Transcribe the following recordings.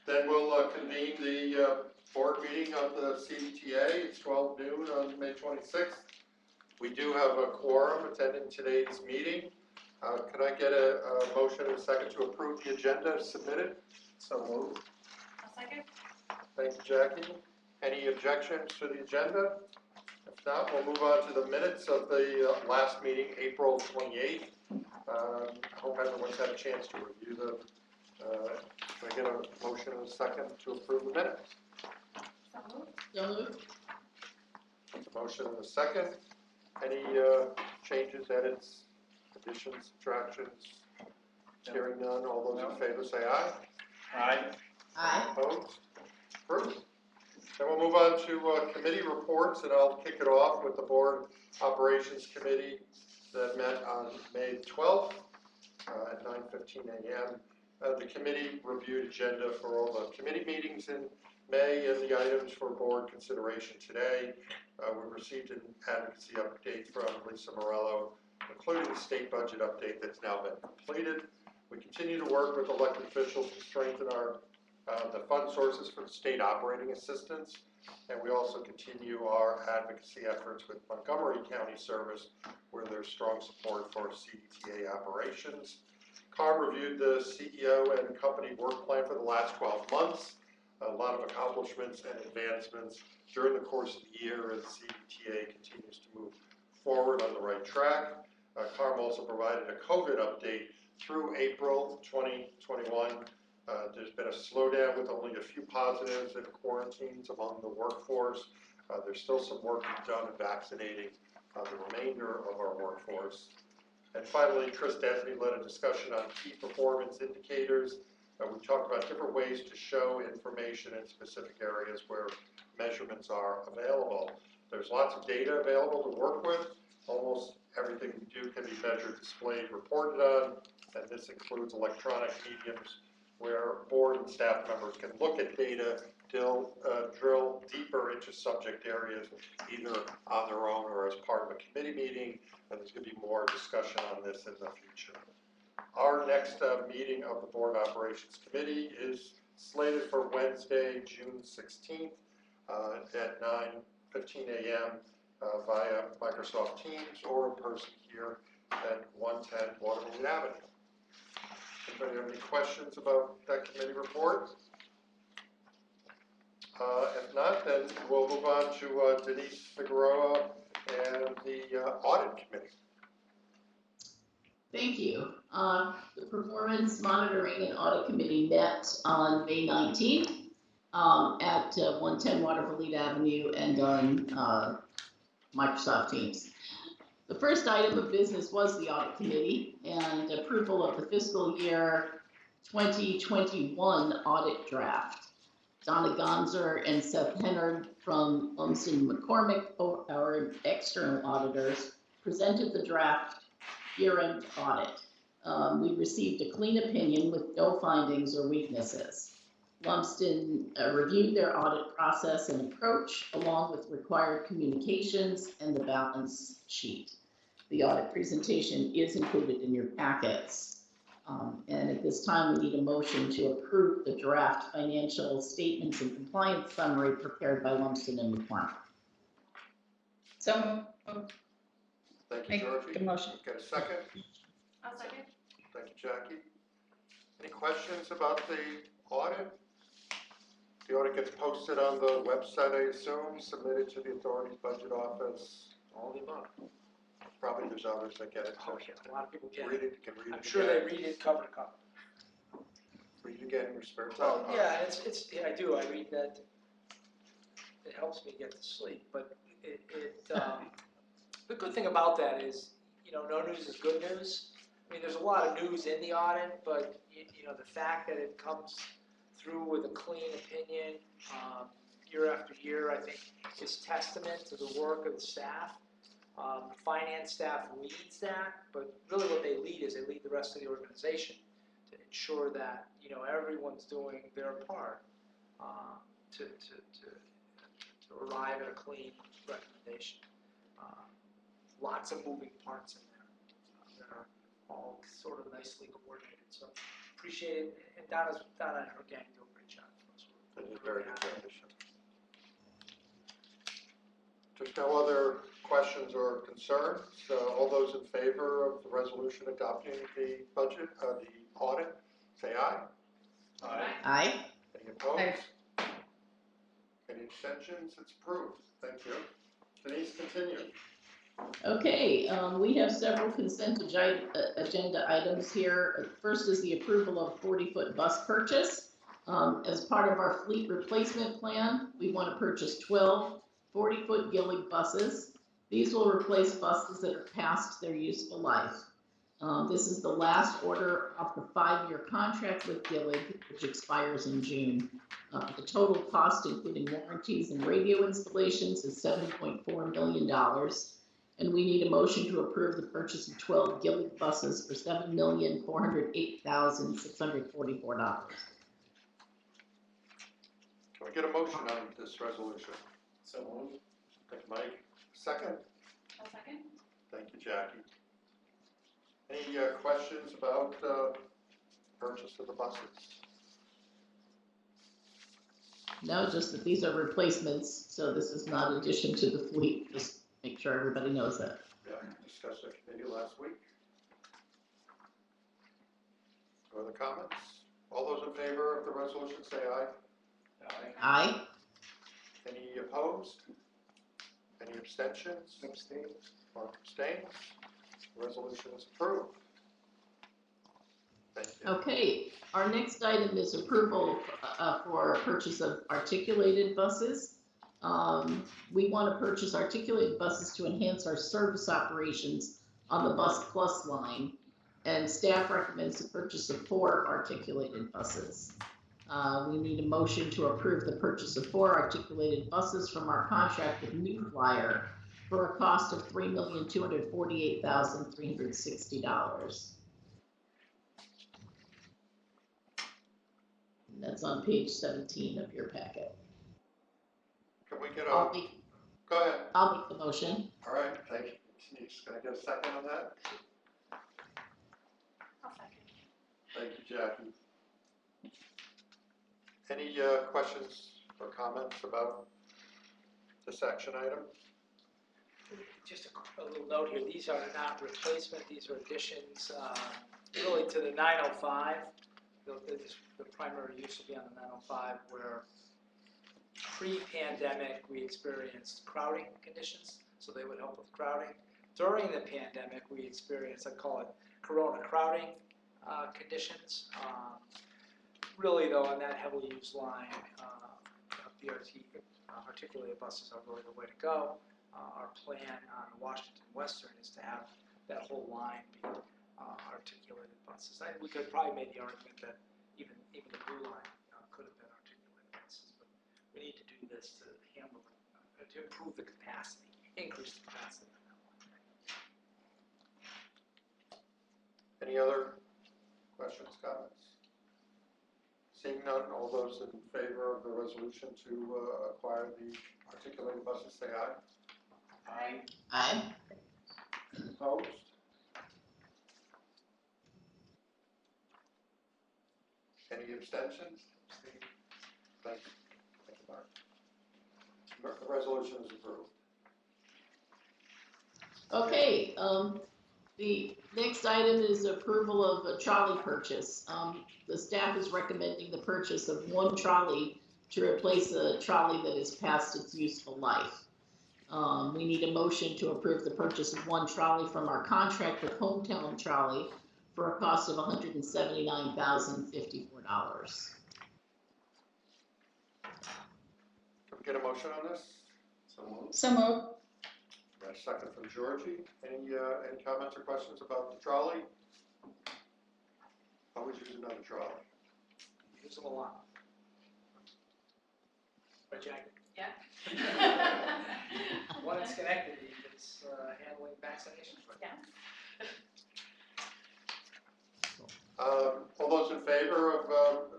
Then we'll convene the board meeting of the CDTA. It's 12 noon on May 26th. We do have a quorum attending today's meeting. Can I get a motion and a second to approve the agenda submitted? So moved. A second. Thank you, Jackie. Any objections to the agenda? If not, we'll move on to the minutes of the last meeting, April 28th. I hope everyone's had a chance to review them. Can I get a motion and a second to approve the minutes? So moved. So moved. A motion and a second. Any changes, edits, additions, subtractions? No. Hearing none, all those No. in favor say aye. Aye. Aye. Opposed? Approved. Then we'll move on to committee reports, and I'll kick it off with the Board Operations Committee that met on May 12th at 9:15 a.m. The committee reviewed agenda for all the committee meetings in May and the items for board consideration today. We received an advocacy update from Lisa Morello, including the state budget update that's now been completed. We continue to work with elected officials to strengthen our the fund sources for the state operating assistance, and we also continue our advocacy efforts with Montgomery County Service, where there's strong support for CDTA operations. CARM reviewed the CEO and company work plan for the last 12 months. A lot of accomplishments and advancements during the course of the year, and CDTA continues to move forward on the right track. CARM also provided a COVID update through April 2021. There's been a slowdown with only a few positives and quarantines among the workforce. There's still some work to be done in vaccinating the remainder of our workforce. And finally, Chris Desney led a discussion on key performance indicators. We talked about different ways to show information in specific areas where measurements are available. There's lots of data available to work with. Almost everything we do can be measured, displayed, reported on, and this includes electronic mediums where board and staff members can look at data, drill deeper into subject areas, either on their own or as part of a committee meeting, and there's going to be more discussion on this in the future. Our next meeting of the Board Operations Committee is slated for Wednesday, June 16th at 9:15 a.m. Via Microsoft Teams or in person here at 110 Waterloo Avenue. Anybody have any questions about that committee report? If not, then we'll move on to Denise Figueroa and the Audit Committee. Thank you. The Performance Monitoring and Audit Committee met on May 19th at 110 Waterloo Avenue and on Microsoft Teams. The first item of business was the Audit Committee and approval of the fiscal year 2021 audit draft. Donna Gonzer and Seth Hennard from Lumsden McCormick, our external auditors, presented the draft year-end audit. We received a clean opinion with no findings or weaknesses. Lumsden reviewed their audit process and approach, along with required communications and the balance sheet. The audit presentation is included in your packets. And at this time, we need a motion to approve the draft financial statements and compliance summary prepared by Lumsden and McCormick. So Thank you, make Georgie. the motion. Get a second? I'll second. Thank you, Jackie. Any questions about the audit? The audit gets posted on the website, I assume, submitted to the authority's budget office. All the above. Probably there's others that get it. Oh, yeah, a lot of people get Read it. it, you can read it. I'm sure again. they read it cover to cover. Read it again in your spare time. Well, yeah, yeah, I do. I read that. It helps me get to sleep. But the good thing about that is, no news is good news. I mean, there's a lot of news in the audit, but the fact that it comes through with a clean opinion year after year, I think, is testament to the work of the staff. Finance staff leads that, but really what they lead is they lead the rest of the organization to ensure that everyone's doing their part to arrive at a clean recommendation. Lots of moving parts in there that are all sort of nicely coordinated. So appreciate it, and Donna and her gang do a great job. very good condition. There's no other questions or concerns. All those in favor of the resolution adopting the budget, the audit, say aye. Aye. Any opposed? Aye. Any abstentions? It's approved. Thank you. Denise, continue. Okay, we have several consent agenda items here. First is the approval of 40-foot bus purchase. As part of our fleet replacement plan, we want to purchase 12 40-foot Gillig buses. These will replace buses that are past their useful life. This is the last order of the 5-year contract with Gillig, which expires in June. The total cost, including warranties and radio installations, is $7.4 million. And we need a motion to approve the purchase of 12 Gillig buses for $7,408,644. Can we get a motion on this resolution? So moved. Thank you, Mike. Second? I'll second. Thank you, Jackie. Any questions about purchase of the buses? No, just that these are replacements, so this is not addition to the fleet. Just make sure everybody knows that. Yeah, discussed at committee last week. No other comments? All those in favor of the resolution say aye. Aye. Any opposed? Any abstentions? Abstain. Mark abstains. The resolution is approved. Thank you. Okay, our next item is approval for purchase of articulated buses. We want to purchase articulated buses to enhance our service operations on the Bus Plus line, and staff recommends the purchase of 4 articulated buses. We need a motion to approve the purchase of 4 articulated buses from our contract with New Flyer for a cost of $3,248,360. And that's on page 17 of your packet. Can we get I'll a, make go ahead. the motion. All right, thank you. Denise, can I get a second on that? I'll second. Thank you, Jackie. Any questions or comments about this action item? Just a little note here, these are not replacement, these are additions, really to the 905. The primary use will be on the 905, where pre-pandemic we experienced crowding conditions, so they would help with crowding. During the pandemic, we experienced, I call it corona crowding conditions. Really though, on that heavily used line, BRT articulated buses are really the way to go. Our plan on Washington Western is to have that whole line be articulated buses. We could probably make the argument that even the blue line could have been articulated buses, but we need to do this to handle, to improve the capacity, increase the capacity. Any other questions, comments? Seeing none, all those in favor of the resolution to acquire the articulated buses say aye. Aye. Aye. Opposed? Any abstentions? Thank you. Thank you, Mark. The resolution is approved. Okay, the next item is approval of a trolley purchase. The staff is recommending the purchase of 1 trolley to replace a trolley that is past its useful life. We need a motion to approve the purchase of 1 trolley from our contract with Hometown Trolley for a cost of $179,054. Can we get a motion on this? So moved. So moved. Got a second from Georgie. Any comments or questions about the trolley? Always use another trolley. Use them a lot. Right, Jack? Yeah. One is connected, it's handling vaccinations. Yeah. All those in favor of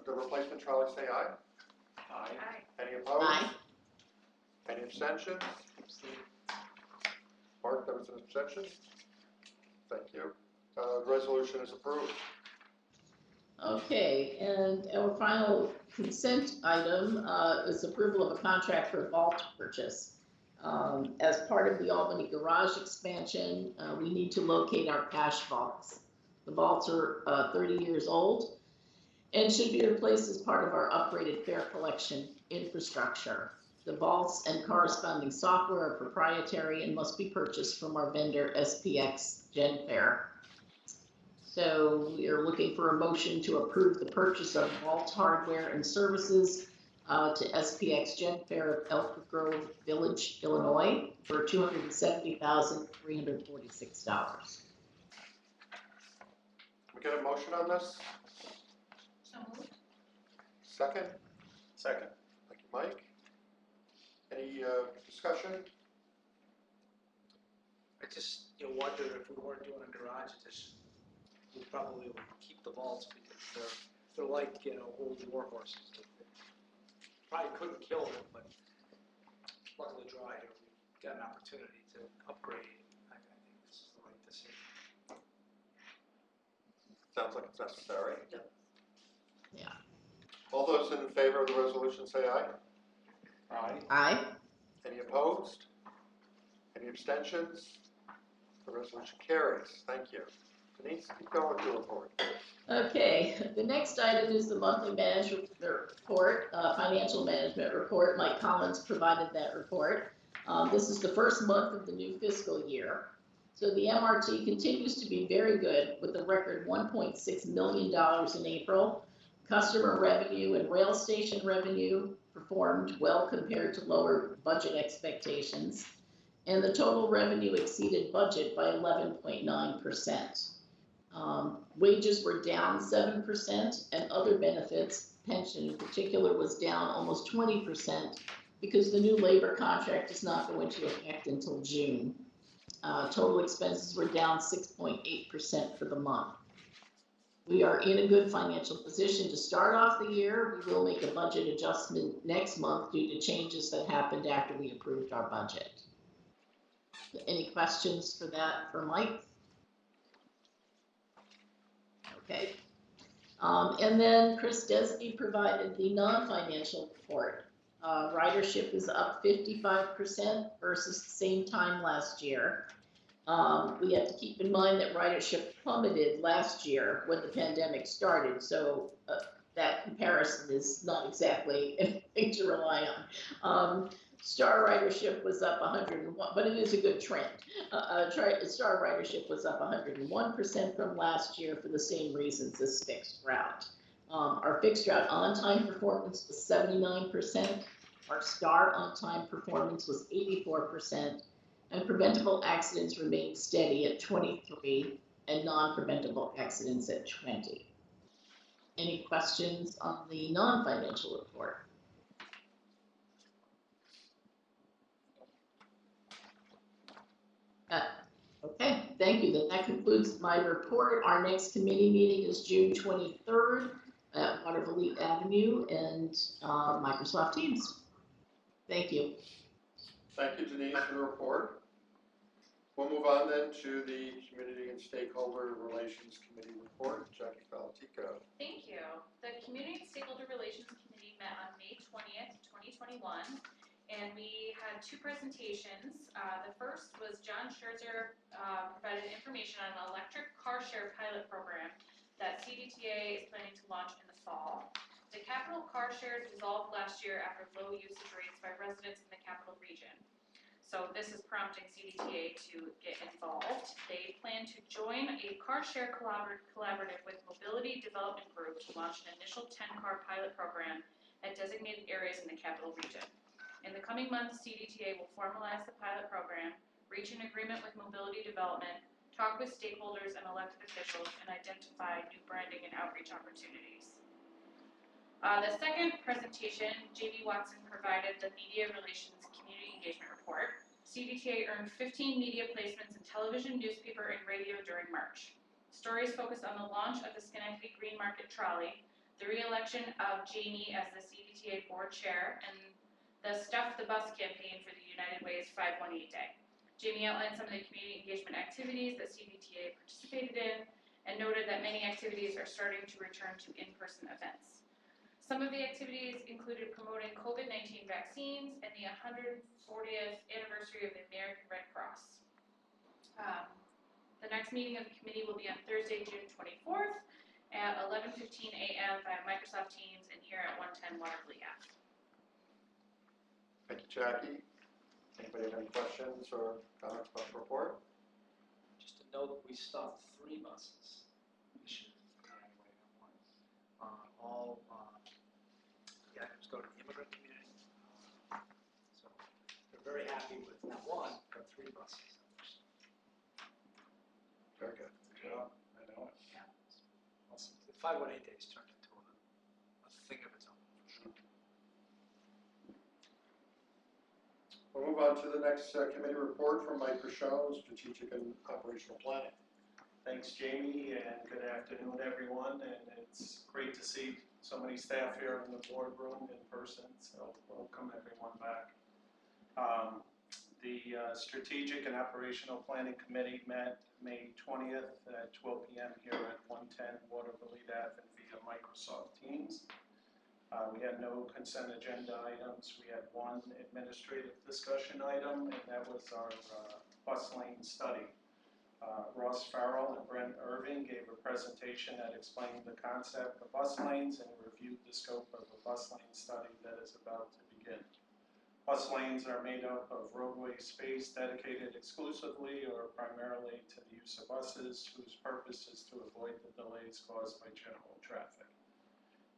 the replacement trolley say aye. Aye. Aye. Any opposed? Aye. Any abstentions? Mark, that was an abstention? Thank you. The resolution is approved. Okay, and our final consent item is approval of a contract for vault purchase. As part of the Albany garage expansion, we need to locate our cash vaults. The vaults are 30 years old and should be replaced as part of our upgraded fare collection infrastructure. The vaults and corresponding software are proprietary and must be purchased from our vendor SPX GenFair. So we are looking for a motion to approve the purchase of vault hardware and services to SPX GenFair of Elk Grove Village, Illinois for $270,346. We get a motion on this? So moved. Second? Second. Thank you, Mike. Any discussion? I just, wonder if we weren't doing a garage edition, we probably would keep the vaults because they're like, old war horses. Probably couldn't kill them, but luck of the draw here, we got an opportunity to upgrade. I think this is the right decision. Sounds like it's necessary. Yep. Yeah. All those in favor of the resolution say aye. Aye. Aye. Any opposed? Any abstentions? The resolution carries. Thank you. Denise, keep going with your report. Okay, the next item is the monthly management report, financial management report. Mike Collins provided that report. This is the first month of the new fiscal year. So the MRT continues to be very good with a record $1.6 million in April. Customer revenue and rail station revenue performed well compared to lower budget expectations. And the total revenue exceeded budget by 11.9%. Wages were down 7%, and other benefits, pension in particular, was down almost 20% because the new labor contract does not go into effect until June. Total expenses were down 6.8% for the month. We are in a good financial position to start off the year. We will make a budget adjustment next month due to changes that happened after we approved our budget. Any questions for that for Mike? Okay. And then Chris Desney provided the non-financial report. Ridership is up 55% versus the same time last year. We have to keep in mind that ridership plummeted last year when the pandemic started, so that comparison is not exactly anything to rely on. Star ridership was up 101, but it is a good trend. Star ridership was up 101% from last year for the same reasons as fixed route. Our fixed route on-time performance was 79%. Our Star on-time performance was 84%. And preventable accidents remained steady at 23 and non-preventable accidents at 20. Any questions on the non-financial report? Okay, thank you. Then that concludes my report. Our next committee meeting is June 23rd at Waterville Avenue and Microsoft Teams. Thank you. Thank you, Denise, for the report. We'll move on then to the Community and Stakeholder Relations Committee report. Jackie Valentico. Thank you. The Community and Stakeholder Relations Committee met on May 20th, 2021, and we had two presentations. The first was John Scherzer provided information on an electric car share pilot program that CDTA is planning to launch in the fall. The Capital Car Shares dissolved last year after low usage rates by residents in the capital region. So this is prompting CDTA to get involved. They plan to join a car share collaborative with Mobility Development Group to launch an initial 10-car pilot program at designated areas in the capital region. In the coming months, CDTA will formalize the pilot program, reach an agreement with Mobility Development, talk with stakeholders and elected officials, and identify new branding and outreach opportunities. The second presentation, J.B. Watson provided the Media Relations Community Engagement Report. CDTA earned 15 media placements in television, newspaper, and radio during March. Stories focused on the launch of the Schenectady Green Market Trolley, the re-election of Jamie as the CDTA board chair, and the Stuff the Bus campaign for the United Way's 518 Day. Jamie outlined some of the community engagement activities that CDTA participated in, and noted that many activities are starting to return to in-person events. Some of the activities included promoting COVID-19 vaccines and the 140th anniversary of the American Red Cross. The next meeting of the committee will be on Thursday, June 24th at 11:15 a.m. via Microsoft Teams and here at 110 Waterville Ave. Thank you, Jackie. Anybody have any questions or comments about the report? Just to note, we stopped 3 buses this year. All the items go to the immigrant community. So we're very happy with not 1, but 3 buses. Very good. Good job. I know it. Yeah. Awesome. The 518 days turned into a thing of its own, for sure. We'll move on to the next committee report from Mike Rochon, Strategic and Operational Planning. Thanks, Jamie, and good afternoon, everyone. And it's great to see so many staff here in the boardroom in person, so welcome everyone back. The Strategic and Operational Planning Committee met May 20th at 12 p.m. here at 110 Waterville Ave via Microsoft Teams. We had no consent agenda items. We had 1 administrative discussion item, and that was our bus lane study. Ross Farrell and Brent Irving gave a presentation that explained the concept of bus lanes and reviewed the scope of a bus lane study that is about to begin. Bus lanes are made up of roadway space dedicated exclusively or primarily to the use of buses, whose purpose is to avoid the delays caused by general traffic.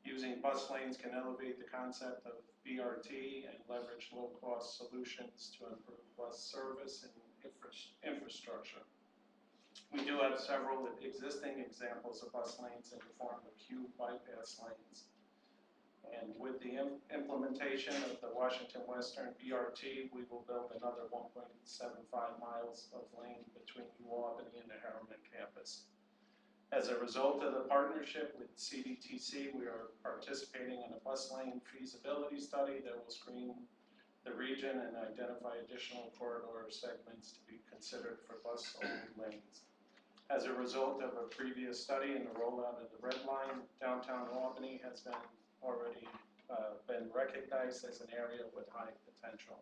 Using bus lanes can elevate the concept of BRT and leverage low-cost solutions to improve bus service and infrastructure. We do have several existing examples of bus lanes in the form of Q bypass lanes. And with the implementation of the Washington Western BRT, we will build another 1.75 miles of lane between New Albany and the Harriman campus. As a result of the partnership with CDTC, we are participating in a bus lane feasibility study that will screen the region and identify additional corridor segments to be considered for bus-only lanes. As a result of a previous study and the rollout of the Red Line, downtown Albany has already been recognized as an area with high potential.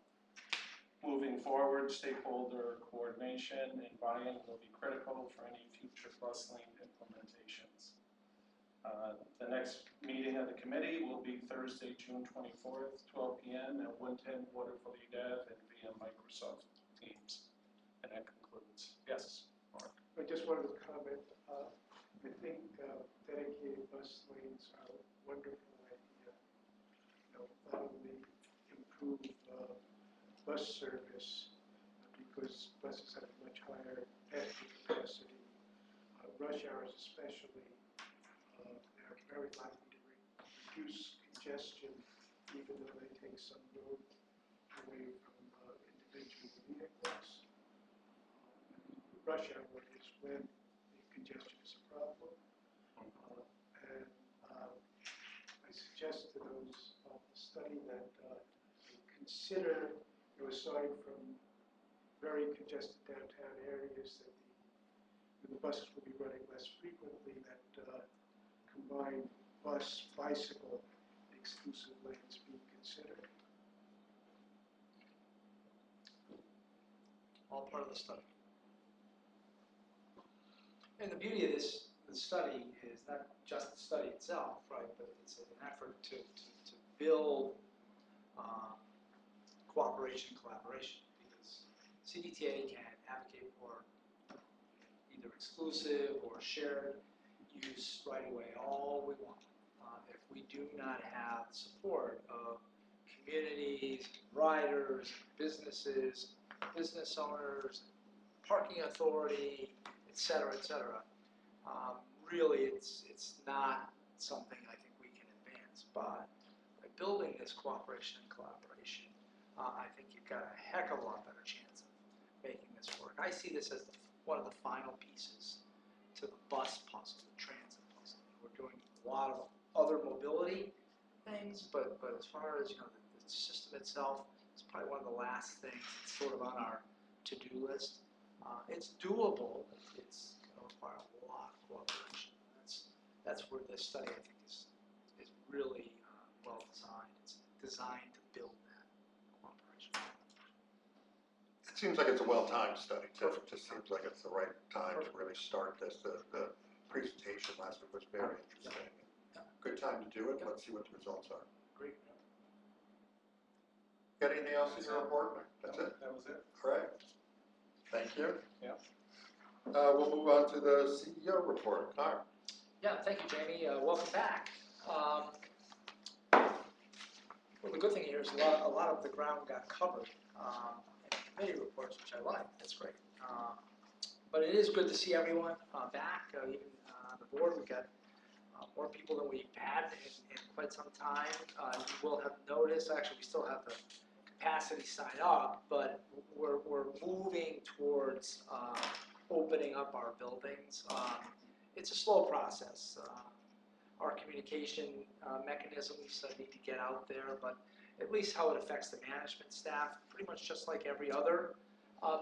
Moving forward, stakeholder coordination and buy-in will be critical for any future bus lane implementations. The next meeting of the committee will be Thursday, June 24th, 12 p.m. at 110 Waterville Ave and via Microsoft Teams. And that concludes. Yes, Mark. I just wanted to comment. I think dedicated bus lanes are a wonderful idea. Not only improve bus service because buses have a much higher passenger capacity. Rush hours especially, they're very likely to reduce congestion even though they take some load away from individual vehicles. Rush hour is when the congestion is a problem. And I suggest to those of the study that they consider, aside from very congested downtown areas, that the buses will be running less frequently, that combined bus-bicycle exclusive lanes be considered. All part of the study. And the beauty of this study is not just the study itself, right, but it's an effort to build cooperation and collaboration, because CDTA can advocate for either exclusive or shared use right away all we want. If we do not have support of communities, riders, businesses, business owners, parking authority, et cetera, really it's not something I think we can advance. But by building this cooperation and collaboration, I think you've got a heck of a lot better chance of making this work. I see this as one of the final pieces to the bus puzzle, the transit puzzle. We're doing a lot of other mobility things, but as far as the system itself, it's probably one of the last things that's sort of on our to-do list. It's doable. It's a require a lot of cooperation. That's where this study, I think, is really well designed. It's designed to build that cooperation. It seems like it's a well-timed study, too. It just seems like it's the right time to really start this. The presentation last week was very interesting. Good time to do it. Let's see what the results are. Great. Got anything else in your report? That's it? That was it. All right. Thank you. Yeah. We'll move on to the CEO report. Connor. Yeah, thank you, Jamie. Welcome back. Well, the good thing here is a lot of the ground got covered in committee reports, which I like. That's great. But it is good to see everyone back. Even on the board, we've got more people than we've had in quite some time. You will have noticed, actually, we still have the capacity sign up, but we're moving towards opening up our buildings. It's a slow process. Our communication mechanisms need to get out there, but at least how it affects the management staff, pretty much just like every other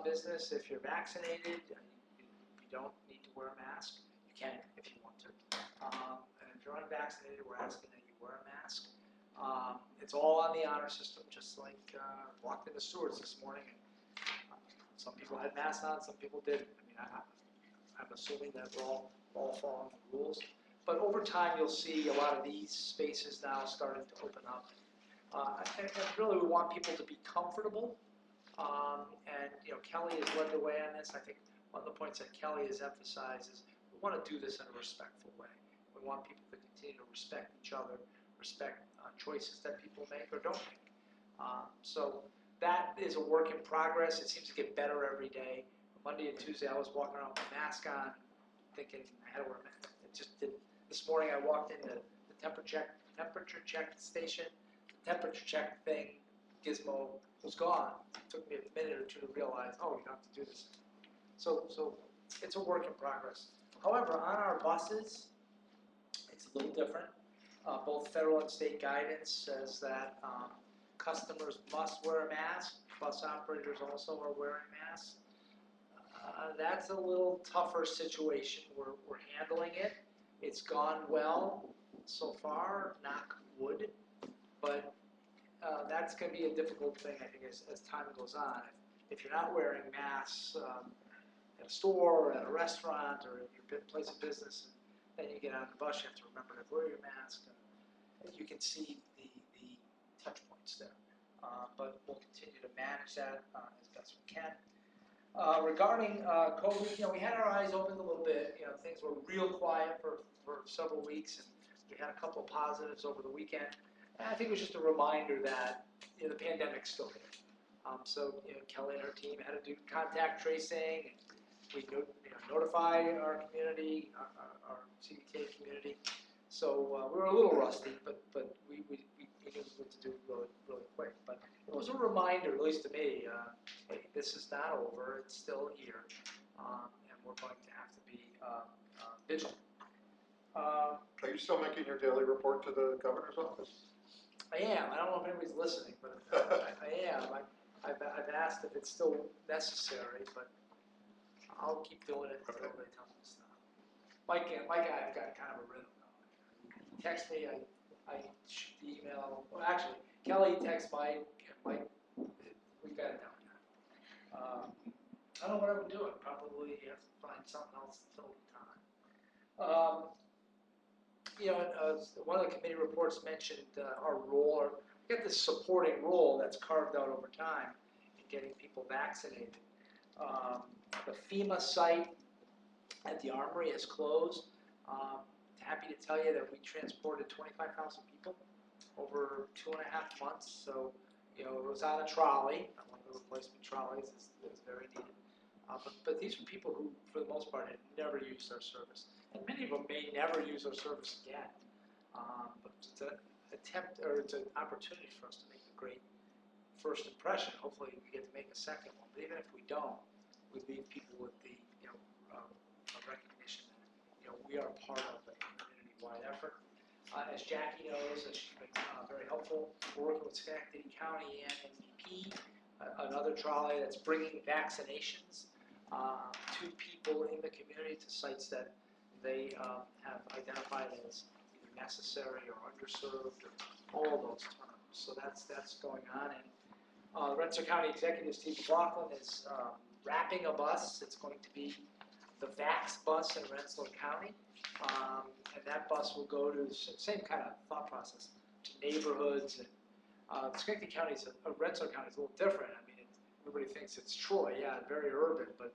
business. If you're vaccinated, you don't need to wear a mask. You can if you want to. And if you're unvaccinated, we're asking that you wear a mask. It's all on the honor system, just like walked into Stewart's this morning. And, some people had masks on, some people didn't. I mean, I'm assuming that we're all following the rules. But over time, you'll see a lot of these spaces now starting to open up. And really, we want people to be comfortable. And Kelly has led the way on this. I think one of the points that Kelly has emphasized is we want to do this in a respectful way. We want people to continue to respect each other, respect choices that people make or don't make. So that is a work in progress. It seems to get better every day. Monday and Tuesday, I was walking around with a mask on, thinking I had to wear a mask. It just didn't. This morning, I walked into the temperature check station. The temperature check thing, gizmo, was gone. It took me a minute or two to realize, oh, you don't have to do this. So it's a work in progress. However, on our buses, it's a little different. Both federal and state guidance says that customers must wear a mask. Bus operators also are wearing masks. That's a little tougher situation. We're handling it. It's gone well so far, knock wood, but that's going to be a difficult thing, I think, as time goes on. If you're not wearing masks at a store or at a restaurant or at your place of business, and then you get on the bus, you have to remember to wear your mask. You can see the touch points there. But we'll continue to manage that as best we can. Regarding COVID, we had our eyes opened a little bit. Things were real quiet for several weeks, and we had a couple of positives over the weekend. And I think it was just a reminder that the pandemic's still here. So Kelly and her team had to do contact tracing. We notify our community, our CDK community. So we were a little rusty, but we knew what to do really quick. But it was a reminder, at least to me, hey, this is not over. It's still here, and we're going to have to be vigilant. Are you still making your daily report to the governor's office? I am. I don't know if anybody's listening, but I am. I've asked if it's still necessary, but I'll keep doing it until they tell me to stop. Mike and I've got kind of a rhythm now. He texts me, I shoot the email. Well, actually, Kelly texts Mike, and Mike, we've got it down now. I don't know what I would do. I'd probably have to find something else to fill the time. One of the committee reports mentioned our role, or we got this supporting role that's carved out over time in getting people vaccinated. The FEMA site at the Armory is closed. Happy to tell you that we transported 25,000 people over 2.5 months. So, it was on a trolley. One of the replacement trolleys is very needed. But these are people who, for the most part, had never used our service. And many of them may never use our service again. But it's an attempt, or it's an opportunity for us to make a great first impression. Hopefully we get to make a second one. But even if we don't, we leave people with the a recognition that we are part of a community-wide effort. As Jackie knows, and she's been very helpful, we're working with Schenectady County and MVP, another trolley that's bringing vaccinations to people in the community, to sites that they have identified as either necessary or underserved, or all those terms. So that's going on. And Rensselaer County Executive Steve McLaughlin is wrapping a bus. It's going to be the VAX bus in Rensselaer County. And that bus will go to the same kind of thought process, to neighborhoods. And Schenectady County Rensselaer County is a little different. I mean, everybody thinks it's Troy, yeah, very urban, but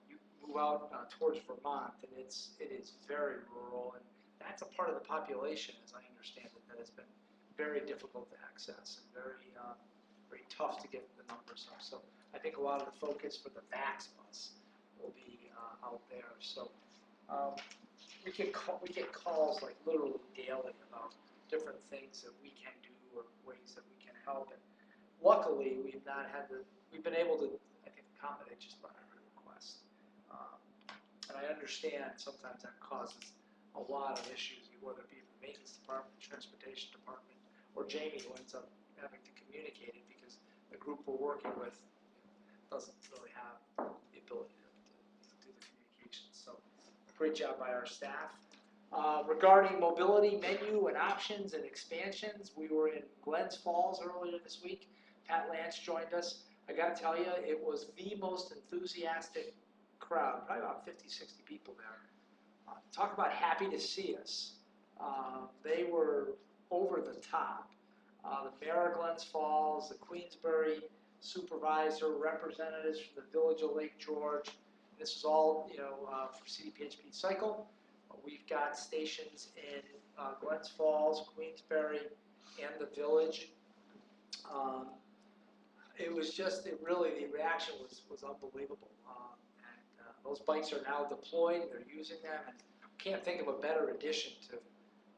you move out towards Vermont, and it is very rural, and that's a part of the population, as I understand it, that has been very difficult to access and very tough to get the numbers up. So I think a lot of the focus for the VAX bus will be out there. So we get calls like literally daily about different things that we can do or ways that we can help. And luckily, we've been able to, I think, accommodate just about every request. And I understand sometimes that causes a lot of issues, whether it be the maintenance department, transportation department, or Jamie, who ends up having to communicate it because the group we're working with doesn't really have the ability to do the communications. So great job by our staff. Regarding mobility, menu, and options and expansions, we were in Glens Falls earlier this week. Pat Lance joined us. I got to tell you, it was the most enthusiastic crowd, probably about 50, 60 people there. Talk about happy to see us. They were over the top. The mayor of Glens Falls, the Queensbury supervisor, representatives from the village of Lake George. This is all, for CDPHP Cycle. We've got stations in Glens Falls, Queensbury, and the village. It was just, the reaction was unbelievable. Those bikes are now deployed, they're using them, and can't think of a better addition to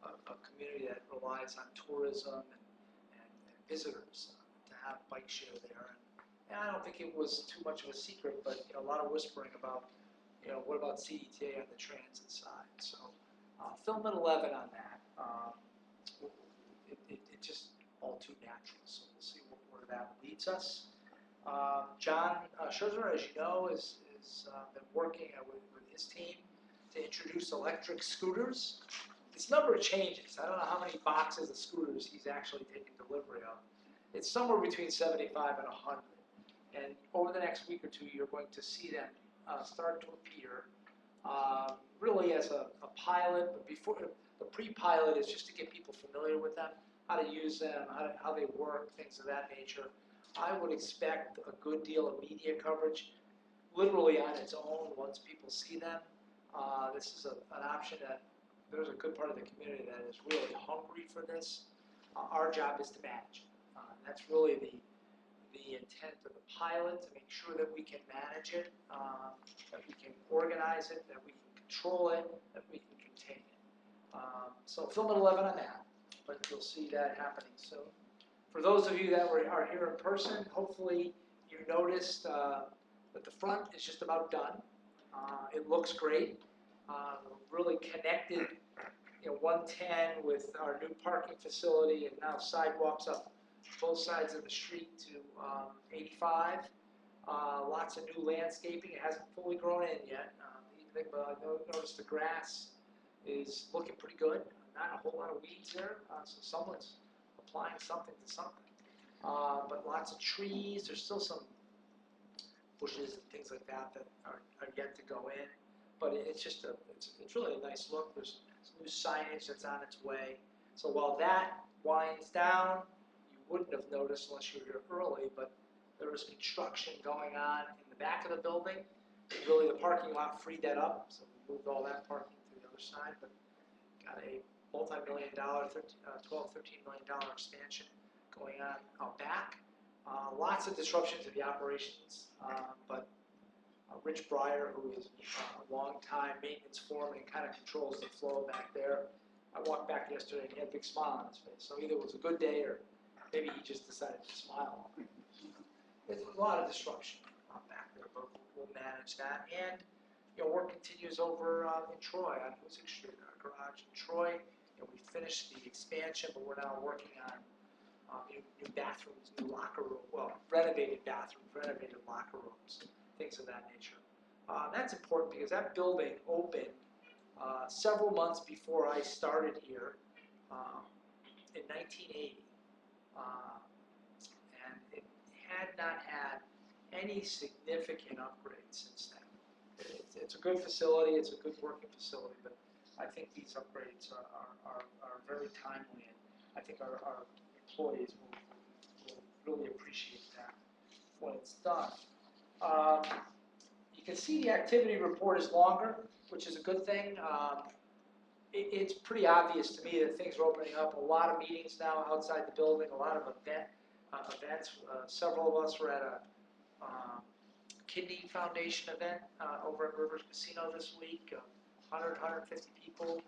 a community that relies on tourism and visitors to have bike share there. And I don't think it was too much of a secret, but a lot of whispering about, what about CDTA on the transit side? So film at 11 on that. It just all too natural. So we'll see where that leads us. John Scherzer, as you know, has been working with his team to introduce electric scooters. This number changes. I don't know how many boxes of scooters he's actually taken delivery of. It's somewhere between 75 and 100. And over the next week or two, you're going to see them start to appear, really as a pilot. But before the pre-pilot is just to get people familiar with them, how to use them, how they work, things of that nature. I would expect a good deal of media coverage, literally on its own, once people see them. This is an option that there's a good part of the community that is really hungry for this. Our job is to manage it. That's really the intent of the pilot, to make sure that we can manage it, that we can organize it, that we can control it, that we can contain it. So film at 11 on that, but you'll see that happening soon. For those of you that are here in person, hopefully you noticed that the front is just about done. It looks great. Really connected, 110 with our new parking facility, and now sidewalks up both sides of the street to 85. Lots of new landscaping. It hasn't fully grown in yet. But I noticed the grass is looking pretty good. Not a whole lot of weeds there, so someone's applying something to something. But lots of trees. There's still some bushes and things like that are yet to go in. But it's just it's really a nice look. There's some new signage that's on its way. So while that winds down, you wouldn't have noticed unless you were here early, but there was construction going on in the back of the building. Really, the parking lot freed that up, so we moved all that parking to the other side, but got a multi-million-dollar, $12, $13 million expansion going on out back. Lots of disruption to the operations, but Rich Breyer, who is a long-time maintenance foreman and kind of controls the flow back there. I walked back yesterday and he had a big smile on his face. So either it was a good day or maybe he just decided to smile. There's a lot of disruption back there, but we'll manage that. And work continues over in Troy on Hoosick Street, our garage in Troy. We finished the expansion, but we're now working on new bathrooms, new locker room, renovated bathrooms, renovated locker rooms, things of that nature. That's important because that building opened several months before I started here in 1980. And it had not had any significant upgrades since then. It's a good facility, it's a good working facility, but I think these upgrades are very timely, and I think our employees will really appreciate that when it's done. You can see the activity report is longer, which is a good thing. It's pretty obvious to me that things are opening up. A lot of meetings now outside the building, a lot of events. Several of us were at a Kidney Foundation event over at Rivers Casino this week. 100, 150 people.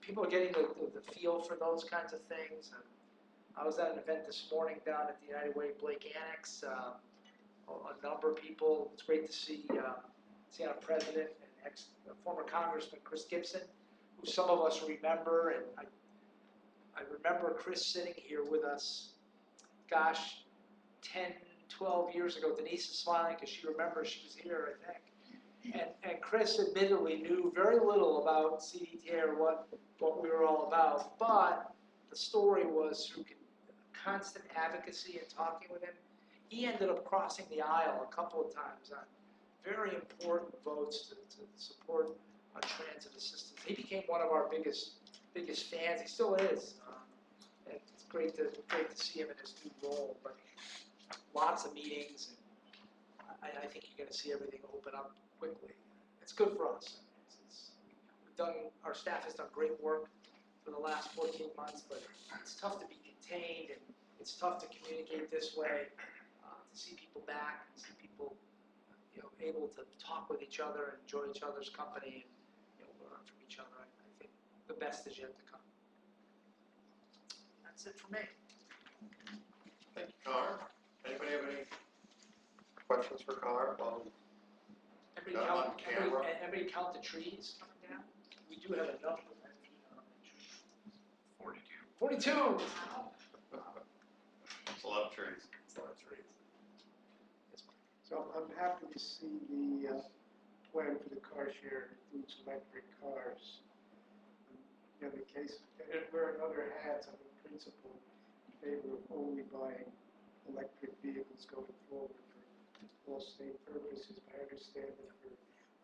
People are getting the feel for those kinds of things. I was at an event this morning down at the United Way Blake Annex. A number of people. It's great to see our president and former Congressman Chris Gibson, who some of us remember. And I remember Chris sitting here with us, gosh, 10, 12 years ago. Denise is smiling because she remembers she was here, I think. And Chris admittedly knew very little about CDTA or what we were all about, but the story was through constant advocacy and talking with him. He ended up crossing the aisle a couple of times on very important votes to support transit assistance. He became one of our biggest fans. He still is. And it's great to see him in his new role. But lots of meetings, and I think you're going to see everything open up quickly. It's good for us. Our staff has done great work for the last 14 months, but it's tough to be contained, and it's tough to communicate this way. To see people back, see people, able to talk with each other and enjoy each other's company, and learn from each other. I think the best is yet to come. That's it for me. Thank you, Car. Anybody have any questions for Car? Well, Everybody count the trees coming down? We do have a number. 42. 42! it's a lot of trees. It's a lot of trees. So I'm happy to see the plan for the car share includes electric cars. In the case, wearing other hats, I'm in principle in favor of only buying electric vehicles going forward for all state purposes. But I understand that for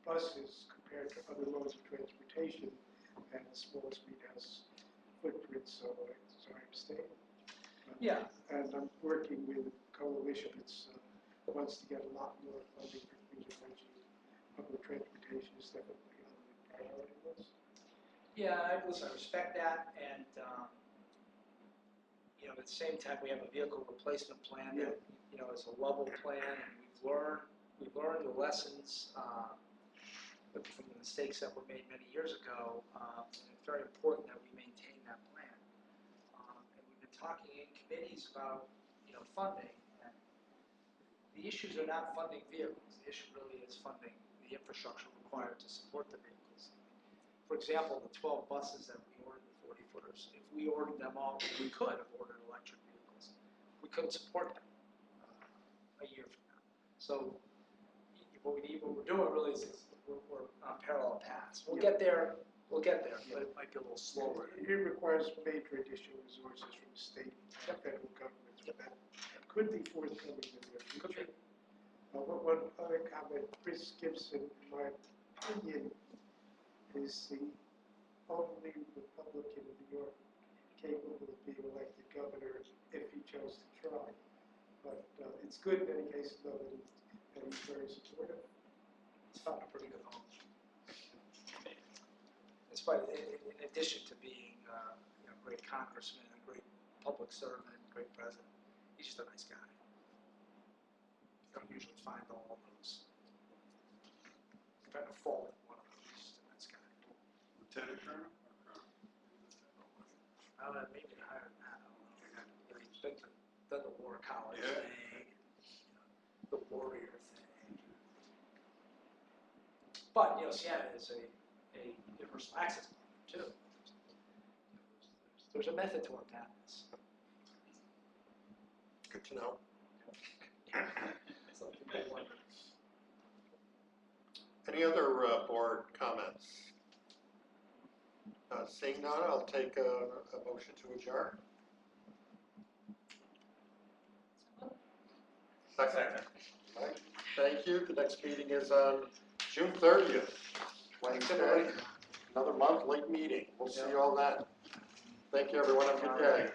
buses, compared to other modes of transportation, and the small speed has footprint, so I abstain. Yeah. And I'm working with a coalition that's wants to get a lot more funding for things like public transportation is definitely on the priority list. Yeah, I respect that, and at the same time, we have a vehicle replacement plan that is a level plan, and we've learned the lessons from the mistakes that were made many years ago. And it's very important that we maintain that plan. And we've been talking in committees about funding. The issues are not funding vehicles. The issue really is funding the infrastructure required to support the vehicles. For example, the 12 buses that we ordered, the 40-footers, if we ordered them all, we could have ordered electric vehicles. We couldn't support them a year from now. So what we're doing really is we're on parallel paths. We'll get there, but it might be a little slower. It requires major additional resources from the state and federal governments. That could be forthcoming in the future. One other comment, Chris Gibson, in my opinion, is the only Republican in New York capable of being elected governor if he chose to try. But it's good in any case, though, that he's very supportive. It's found a pretty good home. In addition to being a great congressman, a great public servant, great president, he's just a nice guy. You don't usually find all of those. Kind of fault in one of those. He's just a nice guy. Lieutenant Colonel? Maybe higher than that. I don't know. He's done the war college thing, the warrior thing. But Siena is a universal access point too. There's a method to our madness. Good to know. Something to wonder. Any other board comments? Seeing none, I'll take a motion to adjourn. Second. All right, thank you. The next meeting is on June 30th, Wednesday. Another month, late meeting. We'll see you all then. Thank you, everyone. Have a good day.